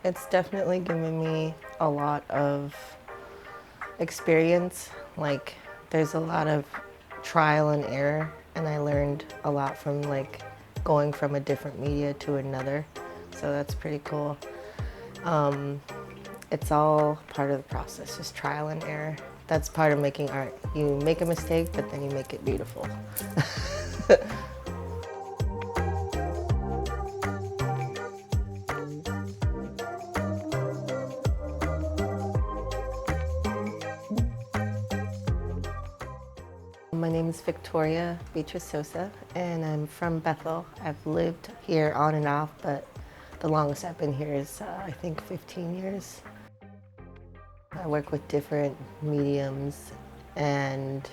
It's definitely given me a lot of experience. Like, there's a lot of trial and error, and I learned a lot from like going from a different media to another. So that's pretty cool. It's all part of the process, just trial and error. That's part of making art. You make a mistake, but then you make it beautiful. My name is Victoria Beatrice Sosa, and I'm from Bethel. I've lived here on and off, but the longest I've been here is, I think, 15 years. I work with different mediums, and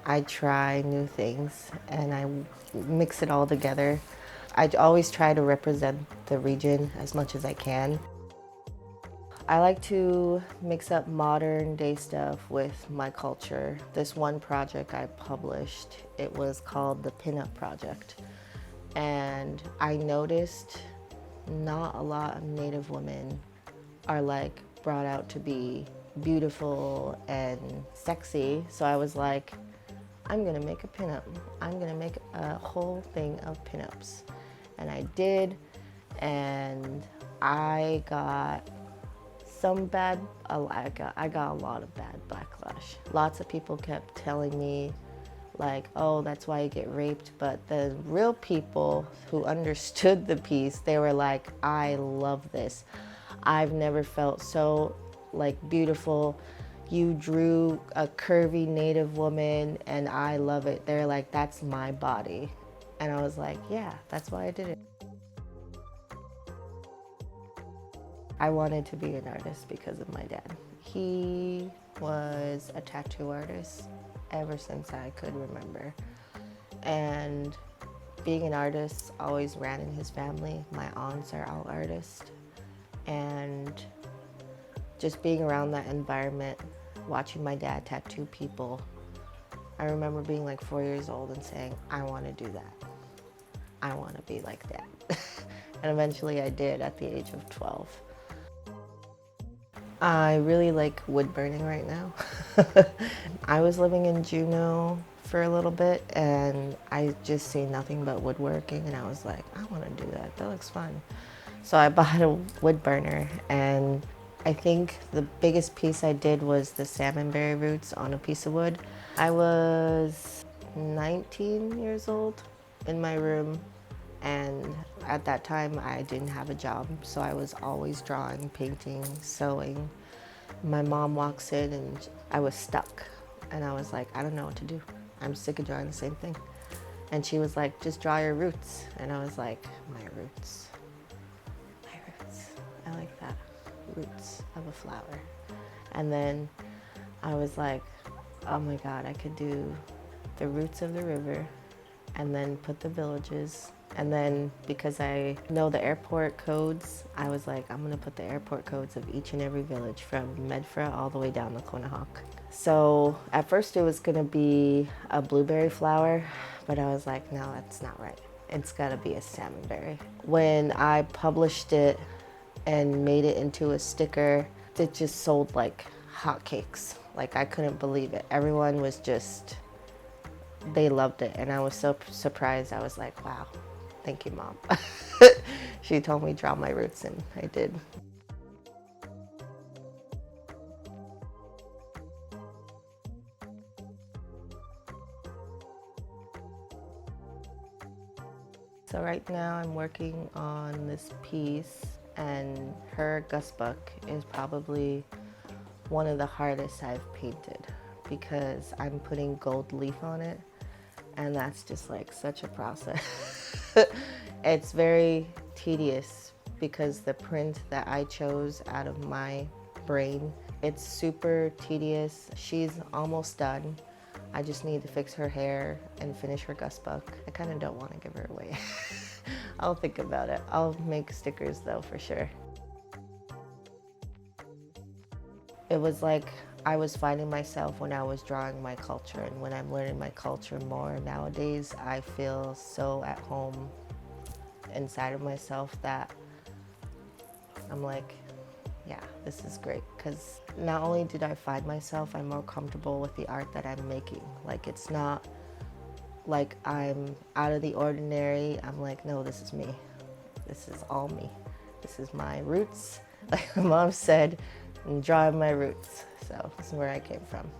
I try new things, and I mix it all together. I always try to represent the region as much as I can. I like to mix up modern day stuff with my culture. This one project I published, it was called the Pinup Project. And I noticed not a lot of Native women are like brought out to be beautiful and sexy. So I was like, I'm gonna make a pinup. I'm gonna make a whole thing of pinups. And I did, and I got some bad, I got a lot of bad backlash. Lots of people kept telling me like, oh, that's why you get raped. But the real people who understood the piece, they were like, I love this. I've never felt so like beautiful. You drew a curvy Native woman and I love it. They're like, that's my body. And I was like, yeah, that's why I did it. I wanted to be an artist because of my dad. He was a tattoo artist ever since I could remember. And being an artist always ran in his family. My aunts are all artists. And just being around that environment, watching my dad tattoo people, I remember being like 4 years old and saying, I want to do that. I want to be like that. And eventually I did at the age of 12. I really like wood burning right now. I was living in Juneau for a little bit and I just seen nothing but woodworking and I was like, I want to do that. That looks fun. So I bought a wood burner and I think the biggest piece I did was the salmonberry roots on a piece of wood. I was 19 years old in my room, and at that time I didn't have a job, so I was always drawing, painting, sewing. My mom walks in and I was stuck and I was like, I don't know what to do. I'm sick of drawing the same thing. And she was like, just draw your roots. And I was like, my roots. My roots. I like that. Roots of a flower. And then I was like, oh my God, I could do the roots of the river and then put the villages. And then because I know the airport codes, I was like, I'm gonna put the airport codes of each and every village from Medford all the way down to Quinnahock. So at first it was gonna be a blueberry flower, but I was like, no, that's not right. It's gotta be a salmonberry. When I published it and made it into a sticker, it just sold like hotcakes. Like I couldn't believe it. Everyone was just, they loved it. And I was so surprised. I was like, wow, thank you, Mom. She told me draw my roots and I did. So right now I'm working on this piece and her gusbuck is probably one of the hardest I've painted because I'm putting gold leaf on it and that's just like such a process. It's very tedious because the print that I chose out of my brain, it's super tedious. She's almost done. I just need to fix her hair and finish her gusbuck. I kind of don't want to give her away. I'll think about it. I'll make stickers though for sure. It was like I was finding myself when I was drawing my culture, and when I'm learning my culture more nowadays, I feel so at home inside of myself that I'm like, yeah, this is great, because not only did I find myself, I'm more comfortable with the art that I'm making. Like, it's not like I'm out of the ordinary. I'm like, no, this is me. This is all me. This is my roots. Like my mom said, I'm drawing my roots. So this is where I came from.